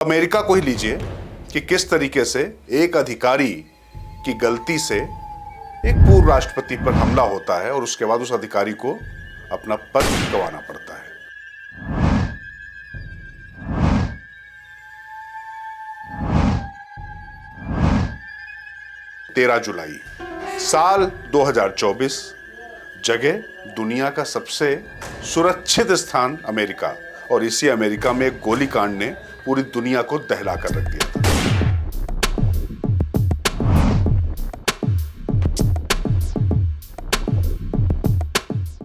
America को ही लीजिए कि किस तरीके से एक अधिकारी की गलती से एक पूर्व राष्ट्रपति पर हमला होता है और उसके बाद उस अधिकारी को अपना पद गंवाना पड़ता है। तेरह जुलाई साल 2024, जगह दुनिया का सबसे सुरक्षित स्थान अमेरिका, और इसी अमेरिका में एक गोलीकांड ने पूरी दुनिया को दहला कर रख दिया था।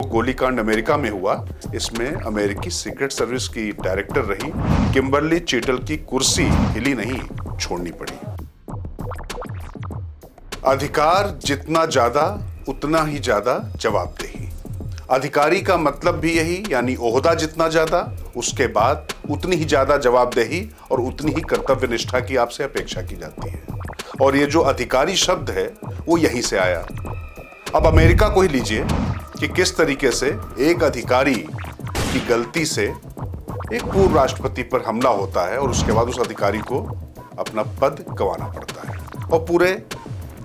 गोलीकांड अमेरिका में हुआ। इसमें अमेरिकी सीक्रेट सर्विस की डायरेक्टर रही किम्बरली चीटल की कुर्सी हिली नहीं, छोड़नी पड़ी। अधिकार जितना ज्यादा उतना ही ज्यादा जवाबदेही। अधिकारी का मतलब भी यही, यानी ओहदा जितना ज्यादा उसके बाद उतनी ही ज्यादा जवाबदेही और उतनी ही कर्तव्य निष्ठा की आपसे अपेक्षा की जाती है। और ये जो अधिकारी शब्द है वो यहीं से आया। अब अमेरिका को ही लीजिए कि किस तरीके से एक अधिकारी की गलती से एक पूर्व राष्ट्रपति पर हमला होता है और उसके बाद उस अधिकारी को अपना पद गंवाना पड़ता है, और पूरे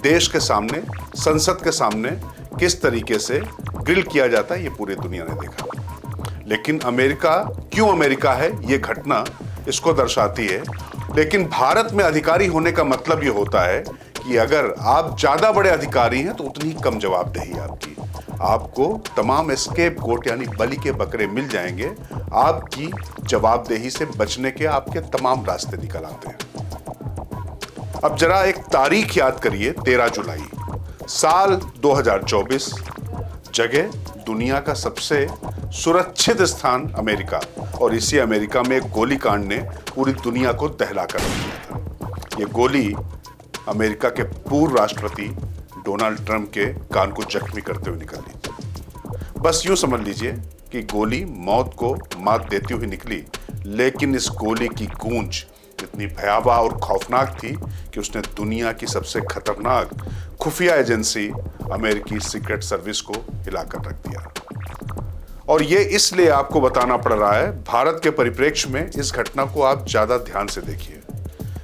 देश के सामने, संसद के सामने किस तरीके से ग्रिल किया जाता है, ये पूरी दुनिया ने देखा। लेकिन अमेरिका क्यों अमेरिका है, ये घटना इसको दर्शाती है। लेकिन भारत में अधिकारी होने का मतलब ये होता है कि अगर आप ज्यादा बड़े अधिकारी हैं तो उतनी कम जवाबदेही आपकी। आपको तमाम एस्केप गोट यानी बलि के बकरे मिल जाएंगे। आपकी जवाबदेही से बचने के आपके तमाम रास्ते निकल आते हैं। अब जरा एक तारीख याद करिए, 13 जुलाई साल 2024, जगह दुनिया का सबसे सुरक्षित स्थान अमेरिका, और इसी अमेरिका में एक गोलीकांड ने पूरी दुनिया को दहला कर रख दिया था। ये गोली अमेरिका के पूर्व राष्ट्रपति डोनाल्ड ट्रंप के कान को जख्मी करते हुए निकली। बस यूं समझ लीजिए कि गोली मौत को मात देती हुई निकली, लेकिन इस गोली की गूंज इतनी भयावह और खौफनाक थी कि उसने दुनिया की सबसे खतरनाक खुफिया एजेंसी अमेरिकी सीक्रेट सर्विस को हिलाकर रख दिया। और ये इसलिए आपको बताना पड़ रहा है, भारत के परिप्रेक्ष्य में इस घटना को आप ज्यादा ध्यान से देखिए,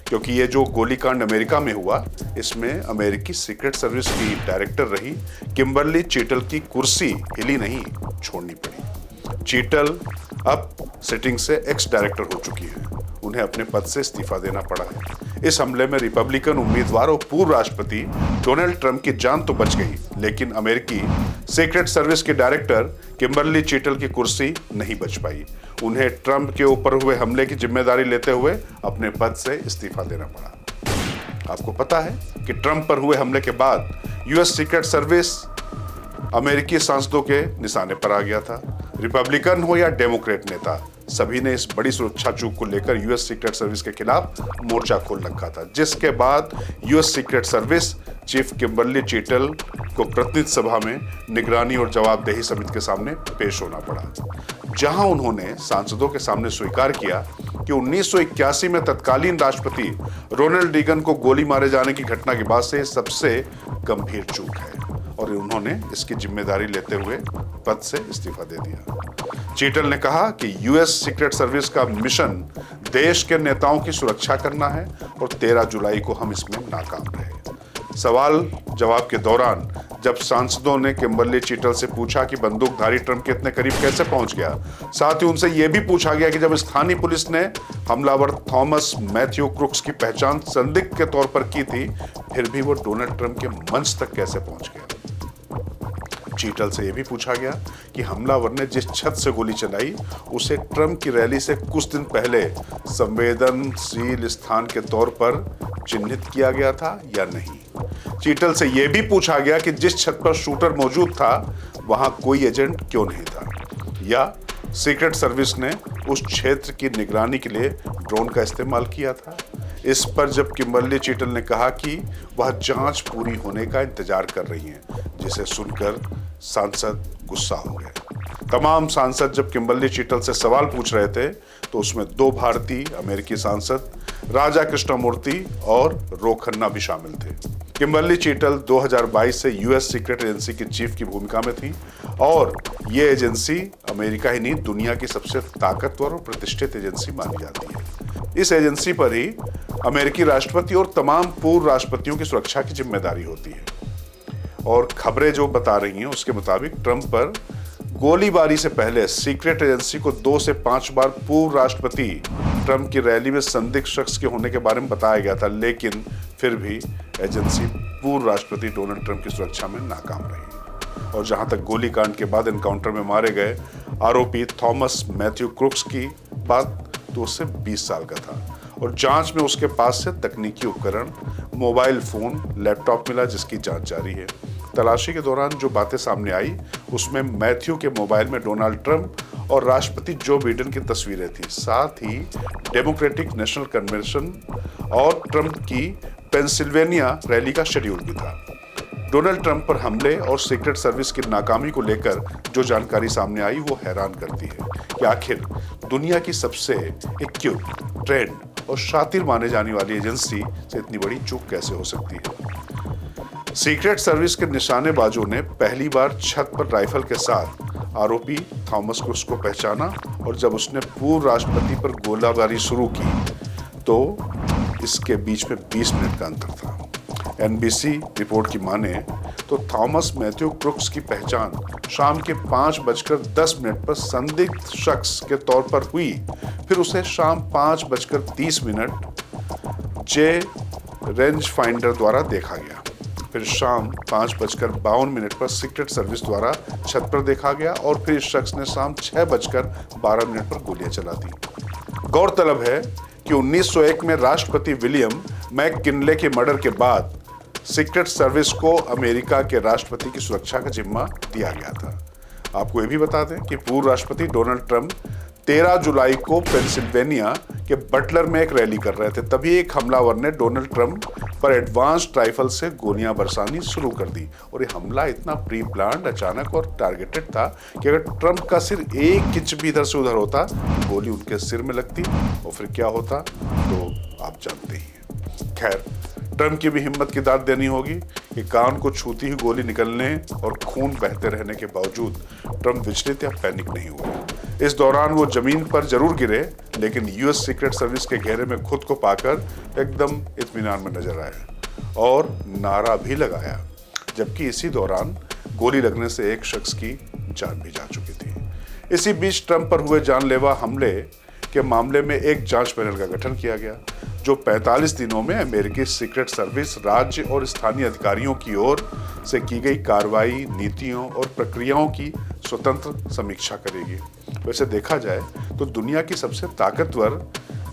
क्योंकि ये जो गोलीकांड अमेरिका में हुआ, इसमें अमेरिकी सीक्रेट सर्विस की डायरेक्टर रही किम्बरली चीटल की कुर्सी हिली नहीं, छोड़नी पड़ी। चीटल अब सिटिंग से एक्स डायरेक्टर हो चुकी है। उन्हें अपने पद से इस्तीफा देना पड़ा है। इस हमले में रिपब्लिकन उम्मीदवार और पूर्व राष्ट्रपति डोनाल्ड ट्रंप की जान तो बच गई, लेकिन अमेरिकी सीक्रेट सर्विस के डायरेक्टर किम्बरली चीटल की कुर्सी नहीं बच पाई। उन्हें ट्रंप के ऊपर हुए हमले की जिम्मेदारी लेते हुए अपने पद से इस्तीफा देना पड़ा। आपको पता है कि ट्रंप पर हुए हमले के बाद यूएस सीक्रेट सर्विस अमेरिकी सांसदों के निशाने पर आ गया था। रिपब्लिकन हो या डेमोक्रेट नेता, सभी ने इस बड़ी सुरक्षा चूक को लेकर यूएस सीक्रेट सर्विस के खिलाफ मोर्चा खोल रखा था, जिसके बाद US secret service chief Kimberly Cheatle को प्रतिनिधि सभा में निगरानी और जवाबदेही समिति के सामने पेश होना पड़ा, जहां उन्होंने सांसदों के सामने स्वीकार किया कि 1981 में तत्कालीन राष्ट्रपति रोनाल्ड रीगन को गोली मारे जाने की घटना के बाद से सबसे गंभीर चूक है, और उन्होंने इसकी जिम्मेदारी लेते हुए पद से इस्तीफा दे दिया। चीटल ने कहा कि यूएस सीक्रेट सर्विस का मिशन देश के नेताओं की सुरक्षा करना है, और 13 जुलाई को हम इसमें नाकाम रहे। सवाल जवाब के दौरान जब सांसदों ने किम्बरली चीटल से पूछा कि बंदूकधारी ट्रंप के इतने करीब कैसे पहुंच गया, साथ ही उनसे यह भी पूछा गया कि जब स्थानीय पुलिस ने हमलावर थॉमस मैथ्यू क्रुक्स की पहचान संदिग्ध के तौर पर की थी, फिर भी वो डोनाल्ड ट्रंप के मंच तक कैसे पहुंच गया। चीटल से यह भी पूछा गया कि हमलावर ने जिस छत से गोली चलाई उसे ट्रंप की रैली से कुछ दिन पहले संवेदनशील स्थान के तौर पर चिन्हित किया गया था या नहीं। चीटल से यह भी पूछा गया कि जिस छत पर शूटर मौजूद था वहां कोई एजेंट क्यों नहीं था, या सीक्रेट सर्विस ने उस क्षेत्र की निगरानी के लिए ड्रोन का इस्तेमाल किया था। इस पर जब किम्बरली चीटल ने कहा कि वह जांच पूरी होने का इंतजार कर रही हैं, जिसे सुनकर सांसद गुस्सा हो गए। तमाम सांसद जब किम्बरली चीटल से सवाल पूछ रहे थे तो उसमें 2 भारतीय अमेरिकी सांसद राजा कृष्णमूर्ति और रो खन्ना भी शामिल थे। किम्बरली चीटल 2022 से यूएस सीक्रेट एजेंसी की चीफ की भूमिका में थी, और ये एजेंसी अमेरिका ही नहीं दुनिया की सबसे ताकतवर और प्रतिष्ठित एजेंसी मानी जाती है। इस एजेंसी पर ही अमेरिकी राष्ट्रपति और तमाम पूर्व राष्ट्रपतियों की सुरक्षा की जिम्मेदारी होती है। और खबरें जो बता रही हैं उसके मुताबिक ट्रंप पर गोलीबारी से पहले सीक्रेट एजेंसी को 2 से 5 बार पूर्व राष्ट्रपति ट्रंप की रैली में संदिग्ध शख्स के होने के बारे में बताया गया था, लेकिन फिर भी एजेंसी पूर्व राष्ट्रपति डोनाल्ड ट्रंप की सुरक्षा में नाकाम रही। और जहां तक गोलीकांड के बाद एनकाउंटर में मारे गए आरोपी थॉमस मैथ्यू क्रुक्स की बात, तो उससे 20 साल का था और जांच में उसके पास से तकनीकी उपकरण, मोबाइल फोन, लैपटॉप मिला जिसकी जांच जारी है। तलाशी के दौरान जो बातें सामने आई उसमें मैथ्यू के मोबाइल में डोनाल्ड ट्रंप और राष्ट्रपति जो बाइडेन की तस्वीरें थी, साथ ही डेमोक्रेटिक नेशनल कन्वेंशन और ट्रंप की पेंसिल्वेनिया रैली का शेड्यूल भी था। डोनाल्ड ट्रंप पर हमले और सीक्रेट सर्विस की नाकामी को लेकर जो जानकारी सामने आई वो हैरान करती है कि आखिर दुनिया की सबसे एक्यूट, ट्रेंड और शातिर माने जाने वाली एजेंसी से इतनी बड़ी चूक कैसे हो सकती है। सीक्रेट सर्विस के निशानेबाजों ने पहली बार छत पर राइफल के साथ आरोपी थॉमस क्रुक्स को पहचाना और जब उसने पूर्व राष्ट्रपति पर गोलीबारी शुरू की तो इसके बीच में 20 मिनट का अंतर था। एनबीसी रिपोर्ट की माने तो थॉमस मैथ्यू क्रुक्स की पहचान शाम के 5:10 पर संदिग्ध शख्स के तौर पर हुई। फिर उसे शाम 5:30 जे रेंज फाइंडर द्वारा देखा गया। फिर शाम 5:52 पर सीक्रेट सर्विस द्वारा छत पर देखा गया और फिर इस शख्स ने शाम 6:12 पर गोलियां चला दी। गौरतलब है कि 1901 में राष्ट्रपति विलियम मैककिनले के मर्डर के बाद सीक्रेट सर्विस को अमेरिका के राष्ट्रपति की सुरक्षा का जिम्मा दिया गया था। आपको यह भी बता दें कि पूर्व राष्ट्रपति डोनाल्ड ट्रंप 13 जुलाई को पेंसिल्वेनिया के बटलर में एक रैली कर रहे थे, तभी एक हमलावर ने डोनाल्ड ट्रंप पर एडवांस्ड राइफल से गोलियां बरसानी शुरू कर दी। और ये हमला इतना प्री प्लान्ड, अचानक और टारगेटेड था कि अगर ट्रंप का सिर 1 इंच भी इधर से उधर होता तो गोली उनके सिर में लगती और फिर क्या होता तो आप जानते ही हैं। खैर, ट्रंप की भी हिम्मत की दाद देनी होगी कि कान को छूती हुई गोली निकलने और खून बहते रहने के बावजूद ट्रंप विचलित या पैनिक नहीं हुए। इस दौरान वो जमीन पर जरूर गिरे, लेकिन यूएस सीक्रेट सर्विस के घेरे में खुद को पाकर एकदम इत्मीनान में नजर आए और नारा भी लगाया, जबकि इसी दौरान गोली लगने से एक शख्स की जान भी जा चुकी थी। इसी बीच ट्रंप पर हुए जानलेवा हमले के मामले में एक जांच पैनल का गठन किया गया, जो 45 दिनों में अमेरिकी सीक्रेट सर्विस, राज्य और स्थानीय अधिकारियों की ओर से की गई कार्रवाई, नीतियों और प्रक्रियाओं की स्वतंत्र समीक्षा करेगी। वैसे देखा जाए तो दुनिया की सबसे ताकतवर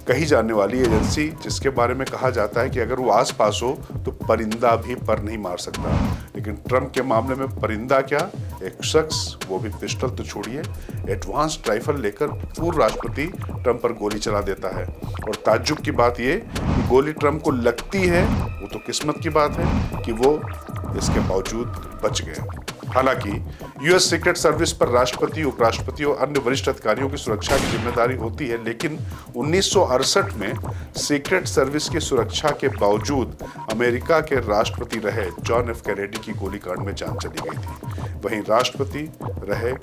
कही जाने वाली एजेंसी, जिसके बारे में कहा जाता है कि अगर वो आस पास हो तो परिंदा भी पर नहीं मार सकता, लेकिन ट्रंप के मामले में परिंदा क्या, एक शख्स, वो भी पिस्टल तो छोड़िए, एडवांस्ड राइफल लेकर पूर्व राष्ट्रपति ट्रंप पर गोली चला देता है। और ताज्जुब की बात ये कि गोली ट्रंप को लगती है वो तो किस्मत की बात है कि वो इसके बावजूद बच गए। हालांकि यूएस सीक्रेट सर्विस पर राष्ट्रपति, उपराष्ट्रपति और अन्य वरिष्ठ अधिकारियों की सुरक्षा की जिम्मेदारी होती है, लेकिन 1968 में सीक्रेट सर्विस की सुरक्षा के बावजूद अमेरिका के राष्ट्रपति रहे जॉन एफ कैनेडी की गोलीकांड में जान चली गई थी। वहीं राष्ट्रपति रहे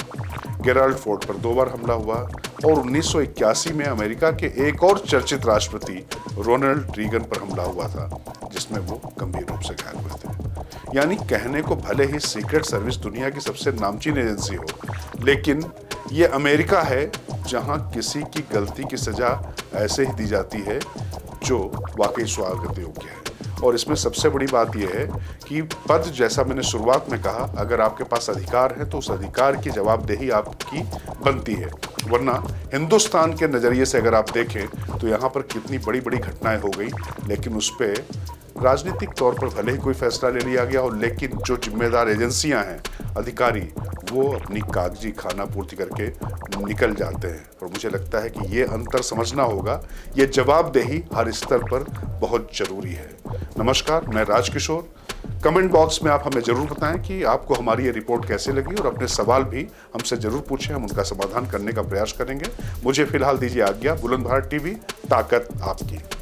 गेराल्ड फोर्ड पर 2 बार हमला हुआ और 1981 में अमेरिका के एक और चर्चित राष्ट्रपति रोनाल्ड रीगन पर हमला हुआ था, जिसमें वो गंभीर रूप से घायल हुए थे। यानी कहने को भले ही सीक्रेट सर्विस दुनिया की सबसे नामचीन एजेंसी हो, लेकिन ये अमेरिका है जहां किसी की गलती की सजा ऐसे ही दी जाती है जो वाकई स्वागत योग्य है। और इसमें सबसे बड़ी बात यह है कि पद, जैसा मैंने शुरुआत में कहा, अगर आपके पास अधिकार है तो उस अधिकार की जवाबदेही आपकी बनती है। वरना हिंदुस्तान के नज़रिए से अगर आप देखें तो यहाँ पर कितनी बड़ी बड़ी घटनाएं हो गई, लेकिन उस पर राजनीतिक तौर पर भले ही कोई फैसला ले लिया गया हो, लेकिन जो जिम्मेदार एजेंसियां हैं, अधिकारी, वो अपनी कागजी खाना पूर्ति करके निकल जाते हैं। और मुझे लगता है कि ये अंतर समझना होगा, ये जवाबदेही हर स्तर पर बहुत जरूरी है। नमस्कार, मैं राजकिशोर। कमेंट बॉक्स में आप हमें जरूर बताएं कि आपको हमारी ये रिपोर्ट कैसी लगी और अपने सवाल भी हमसे जरूर पूछें, हम उनका समाधान करने का प्रयास करेंगे। मुझे फिलहाल दीजिए आज्ञा। बुलंद भारत टीवी, ताकत आपकी।